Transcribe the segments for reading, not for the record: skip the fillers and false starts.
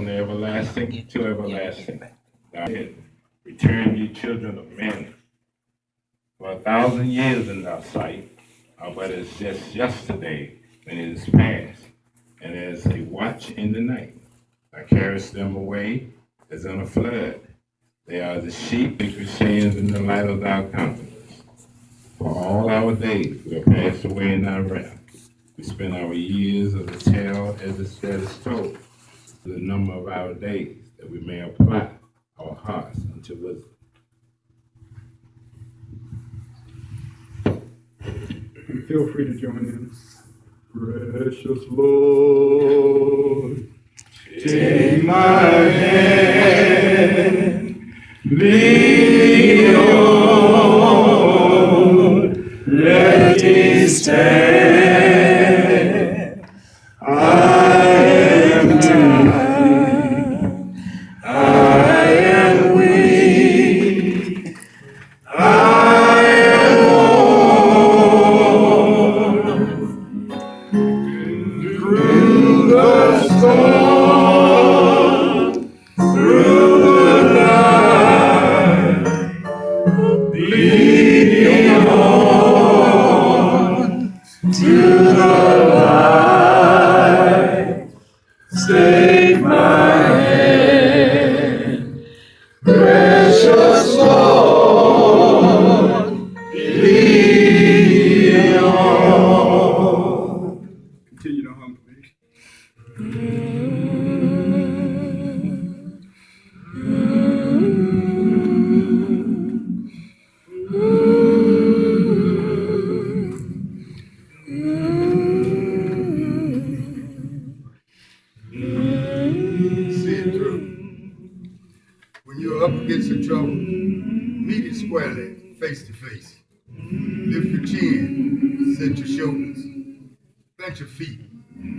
everlasting to everlasting. God, return ye children of men. For 1,000 years in thy sight, but it's just yesterday when it is past, and as a watch in the night. Thou carriest them away as in a flood. They are the sheep which stands in the light of thy countenance. For all our days will pass away in thy wrath. We spend our years as a tale as it is told, the number of our days, that we may apply our hearts unto wisdom. And feel free to join in. Precious Lord, take my hand, lead on, let me stand. I am dying, I am weak, I am through the storm, through the night, lead me on to the light. Take my hand, precious Lord, lead me on. Continue to hum, please. See it through. When you're up against the trouble, meet it squarely, face to face. Lift your chin, set your shoulders, plant your feet,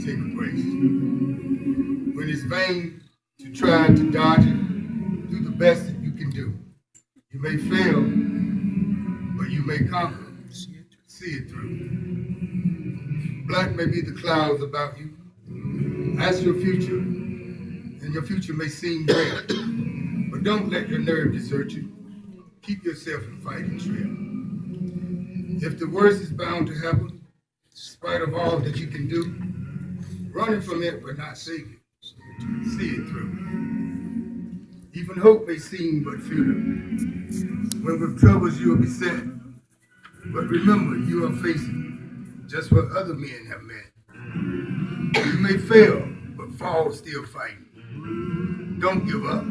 take a brace. When it's vain to try to dodge it, do the best that you can do. You may fail, but you may conquer. See it through. Black may be the clouds about you. Ask your future, and your future may seem gray. But don't let your nerve desert you. Keep yourself in fighting trail. If the worst is bound to happen, in spite of all that you can do, running from it but not save it. See it through. Even hope may seem but futile. When with troubles you are beset. But remember, you are facing just what other men have met. You may fail, but fall still fighting. Don't give up.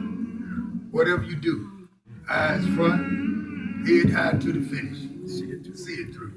Whatever you do, eyes front, head high to the finish. See it through.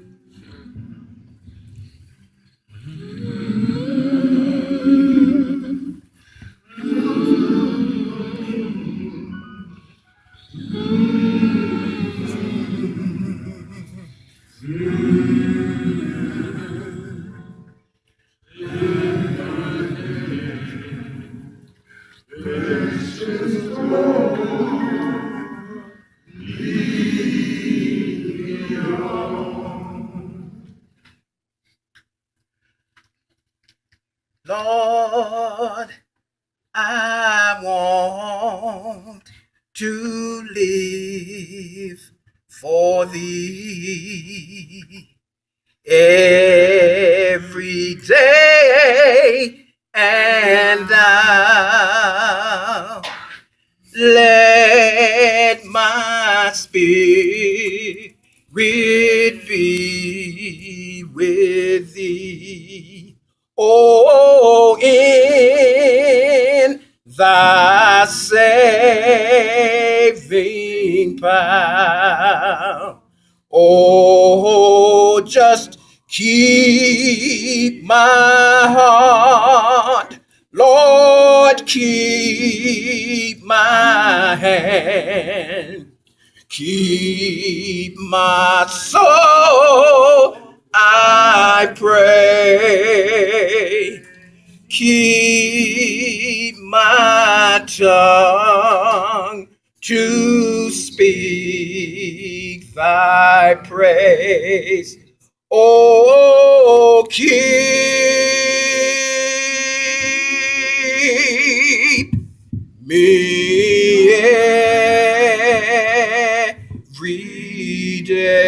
Lord, I want to live for thee every day, and thou let my spirit be with thee. Oh, in thy saving power. Oh, just keep my heart, Lord, keep my hand, keep my soul, I pray. Keep my tongue to speak thy praise. Oh, keep me every day.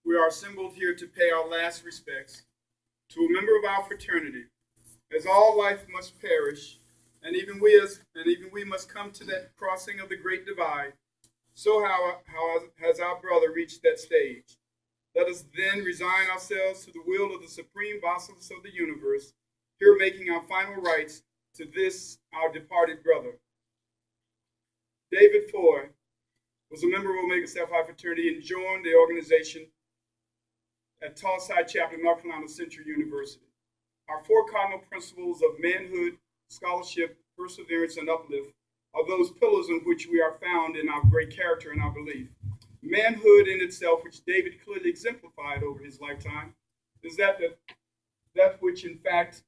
We are assembled here to pay our last respects to a member of our fraternity, as all life must perish, and even we must come to that crossing of the great divide. So how has our brother reached that stage? Let us then resign ourselves to the will of the supreme bosses of the universe, here making our final rites to this our departed brother. David Foy was a member of Omega Psi Phi fraternity and joined the organization at Tallside Chapel, North Carolina Central University. Our four cardinal principles of manhood, scholarship, perseverance, and uplift are those pillars on which we are found in our great character and our belief. Manhood in itself, which David clearly exemplified over his lifetime, is that which in fact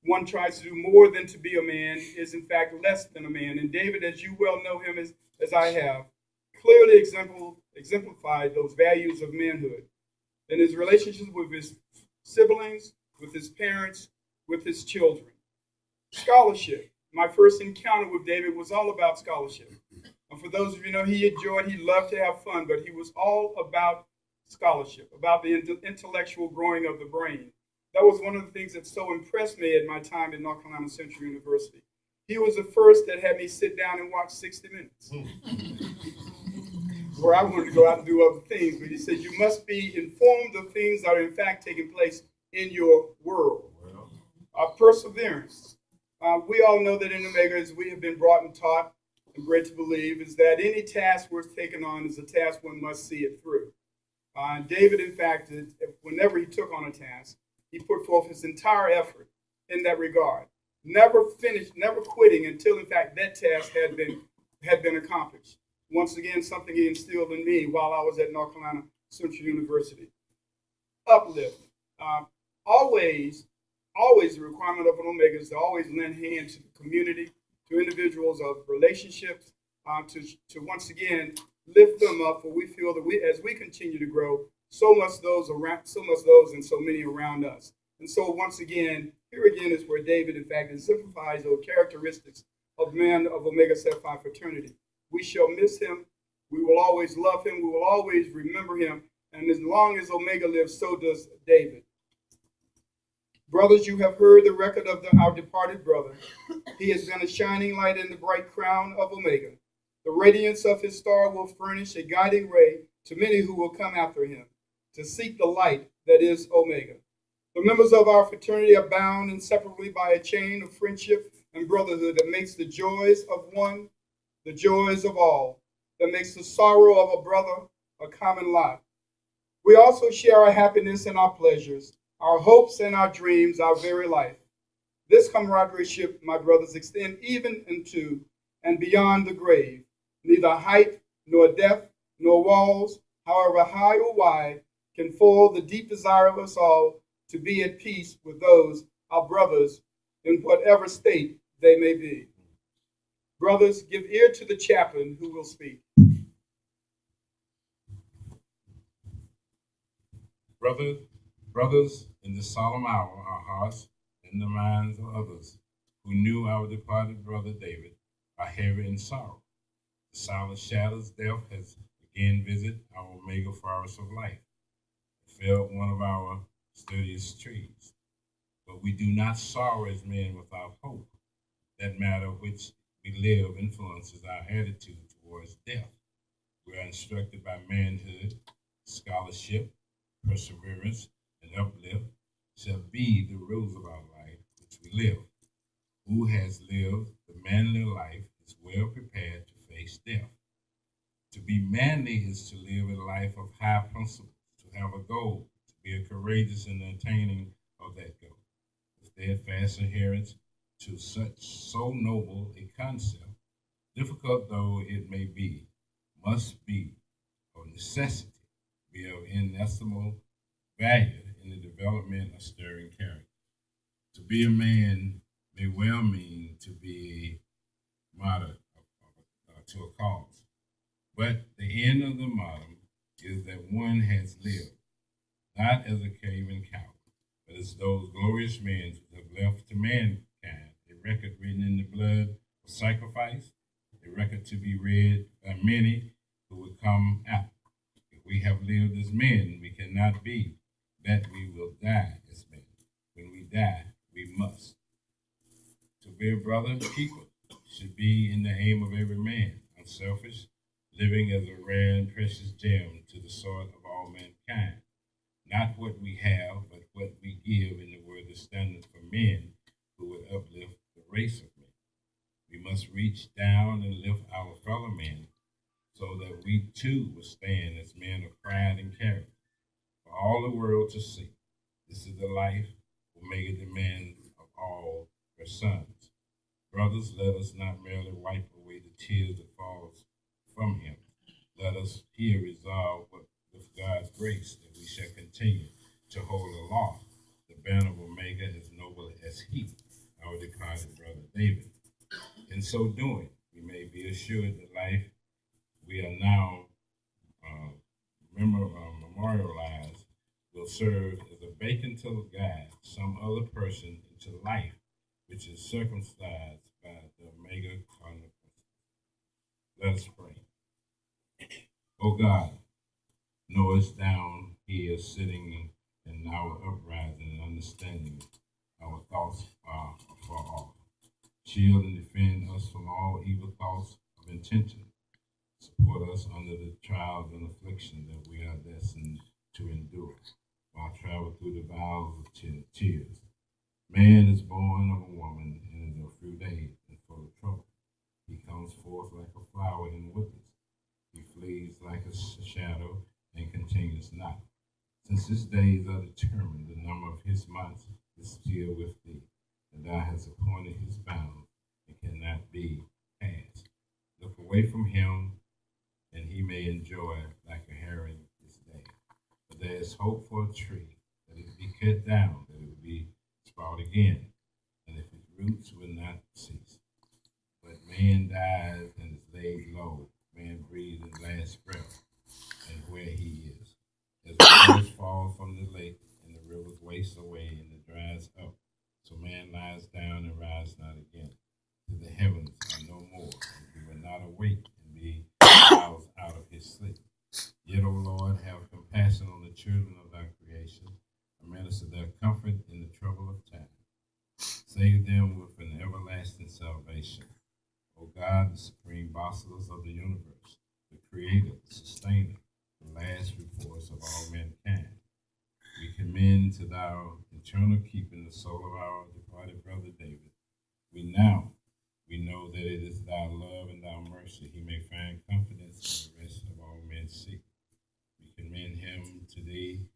one tries to do more than to be a man is in fact less than a man. And David, as you well know him as I have, clearly exemplified those values of manhood in his relationships with his siblings, with his parents, with his children. Scholarship. My first encounter with David was all about scholarship. And for those of you who know, he loved to have fun, but he was all about scholarship, about the intellectual growing of the brain. That was one of the things that so impressed me at my time at North Carolina Central University. He was the first that had me sit down and watch 60 Minutes. Where I wanted to go out and do other things, but he said, you must be informed of things that are in fact taking place in your world. Perseverance. We all know that in Omega, as we have been brought and taught and bred to believe, is that any task worth taking on is a task one must see it through. David, in fact, whenever he took on a task, he put forth his entire effort in that regard. Never quitting until, in fact, that task had been accomplished. Once again, something he instilled in me while I was at North Carolina Central University. Uplift. Always the requirement of an Omega is to always lend hand to the community, to individuals of relationships, to once again lift them up. For we feel that as we continue to grow, so must those and so many around us. And so once again, here again is where David, in fact, exemplifies those characteristics of man of Omega Psi Phi fraternity. We shall miss him. We will always love him. We will always remember him. And as long as Omega lives, so does David. Brothers, you have heard the record of our departed brother. He has been a shining light in the bright crown of Omega. The radiance of his star will furnish a guiding ray to many who will come after him to seek the light that is Omega. The members of our fraternity are bound inseparably by a chain of friendship and brotherhood that makes the joys of one the joys of all, that makes the sorrow of a brother a common lot. We also share our happiness and our pleasures, our hopes and our dreams, our very life. This camaraderie, my brothers, extend even into and beyond the grave. Neither height, nor depth, nor walls, however high or wide, can foil the deep desire of us all to be at peace with those, our brothers, in whatever state they may be. Brothers, give ear to the chaplain who will speak. Brothers, in this solemn hour, our hearts and the minds of others who knew our departed brother David are heavy in sorrow. The silent shadows death has again visited our Omega forest of life. It felled one of our sturdiest trees. But we do not sorrow as men without hope. That matter which we live influences our attitude towards death. We are instructed by manhood, scholarship, perseverance, and uplift shall be the rules of our life which we live. Who has lived the manly life is well prepared to face death. To be manly is to live a life of high principles, to have a goal, to be courageous in the attaining of that goal. Steadfast adherence to so noble a concept, difficult though it may be, must be of necessity be of inestimable value in the development of stirring character. To be a man may well mean to be a martyr to a cause, but the end of the martyr is that one has lived, not as a cave-in coward, but it's those glorious men who have left to mankind a record written in the blood of sacrifice, a record to be read by many who will come after. If we have lived as men, we cannot be that we will die as men. When we die, we must. To be a brother keeper should be in the aim of every man, unselfish, living as a rare and precious gem to the sword of all mankind. Not what we have, but what we give in the word of standard for men who would uplift the race of men. We must reach down and lift our fellow men so that we too will stand as men of pride and character for all the world to see. This is the life Omega demands of all her sons. Brothers, let us not merely wipe away the tears that falls from him. Let us here resolve with God's grace that we shall continue to hold aloft the banner of Omega as noble as he, our departed brother David. In so doing, we may be assured that life we are now memorialized will serve as a beacon to guide some other person into life which is circumcised by the Omega cardinal principle. Let us pray. O God, know us down here sitting in our uprising and understanding our thoughts are afar off. Shield and defend us from all evil thoughts of intention. Support us under the trials and affliction that we are destined to endure while travel through the valleys of tears. Man is born of a woman and is of fruit age and full of trouble. He comes forth like a flower and withers. He flees like a shadow and continues not. Since his days are determined, the number of his months is still with thee, and thou hast appointed his bounds and cannot be passed. Look away from him, and he may enjoy like a herring this day. But there is hope for a tree, that it be cut down, that it will be sprout again, and if its roots will not cease. But man dies and is laid low, man breathes his last breath, and where he is. As the waters fall from the lake, and the rivers waste away, and it dries up, so man lies down and rise not again. To the heavens are no more, and he will not awake and be roused out of his sleep. Yet, O Lord, have compassion on the children of thy creation, and minister their comfort in the trouble of time. Save them with an everlasting salvation. O God, the supreme bosses of the universe, the creator, the sustainer, the last resource of all mankind, we commend to thy eternal keeping the soul of our departed brother David. We know that it is thy love and thy mercy he may find confidence in the rest of all men's secret. We commend him to thee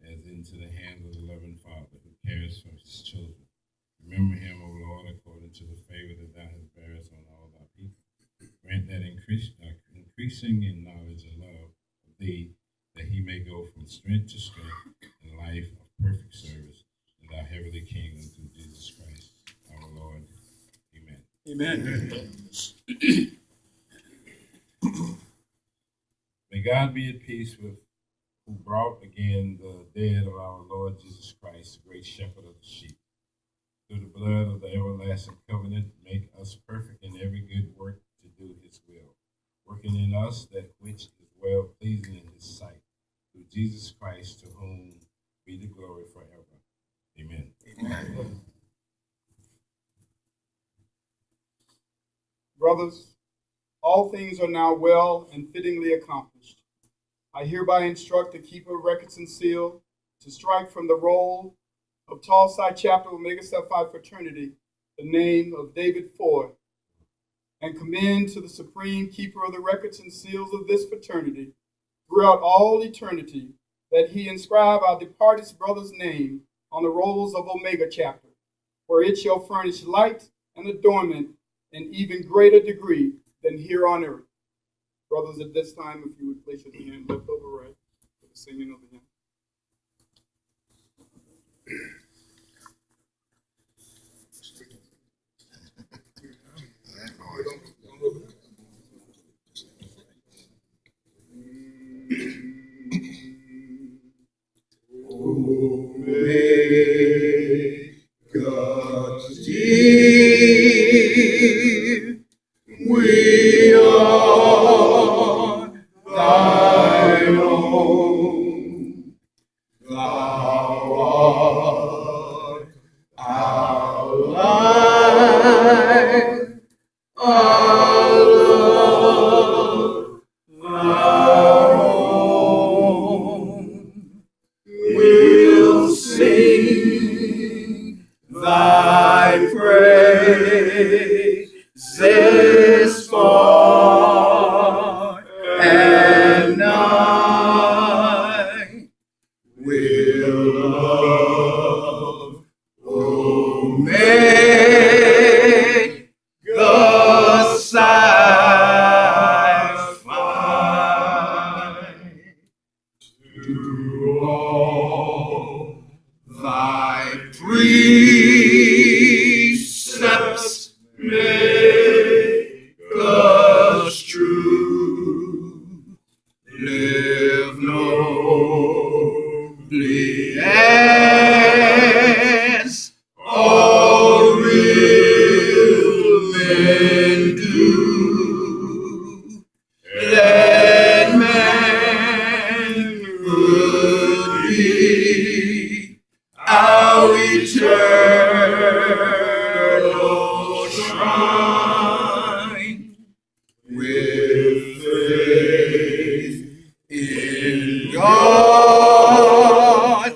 as into the hands of the loving Father who cares for his children. Remember him, O Lord, according to the favor that thou hast bearest on all thy people. Grant that increasing in knowledge and love of thee, that he may go from strength to strength in life of perfect service in thy heavenly kingdom through Jesus Christ, our Lord. Amen. Amen. May God be at peace with who brought again the dead of our Lord Jesus Christ, the great shepherd of the sheep. Through the blood of the everlasting covenant, make us perfect in every good work to do his will, working in us that which is well pleasing in his sight. Through Jesus Christ, to whom be the glory forever. Amen. Amen. Brothers, all things are now well and fittingly accomplished. I hereby instruct the keeper of records and seal to strike from the roll of Tall Side Chapter Omega Psi Phi Fraternity the name of David Ford, and commend to the supreme keeper of the records and seals of this fraternity throughout all eternity that he inscribe our departed brother's name on the rolls of Omega Chapter, where it shall furnish light and adornment in even greater degree than here on earth. Brothers, at this time, if you would place your hand left over right for the singing of the hymn. Omega. Lord, our life, our love, our home. We'll sing thy praises far and nigh. We'll love, oh, make the sacrifice to all thy precepts make us true. Live nobly as all real men do. Let manhood be our eternal shrine. With faith in God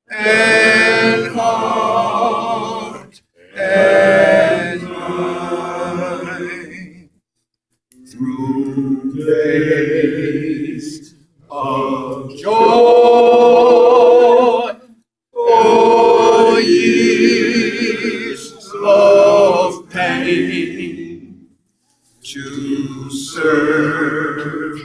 and heart and mind, through days of joy or years of pain, to serve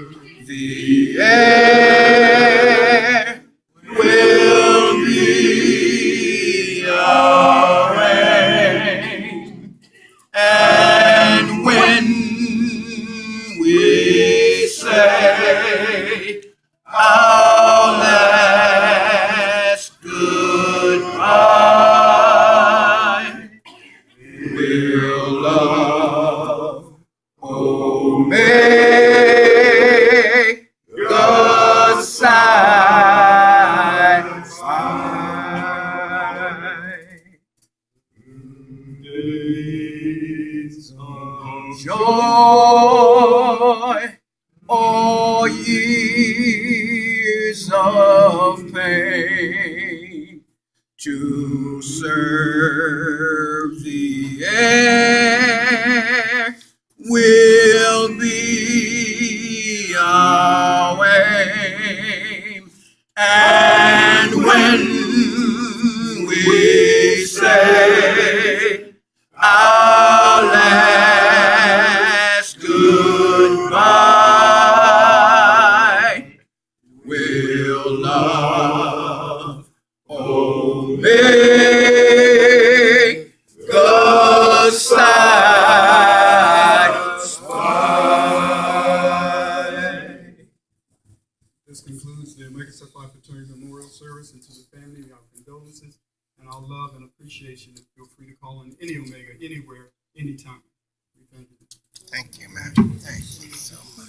the air will be our aim. And when we say our last goodbye, we'll love, oh, make God satisfied. Days of joy or years of pain, to serve the air will be our aim. And when we say our last goodbye, we'll love, oh, make God satisfied. This concludes the Omega Psi Phi Fraternity Memorial Service, and to the family, our condolences and our love and appreciation. And feel free to call in any Omega, anywhere, anytime. We thank you. Thank you, man. Thank you so much.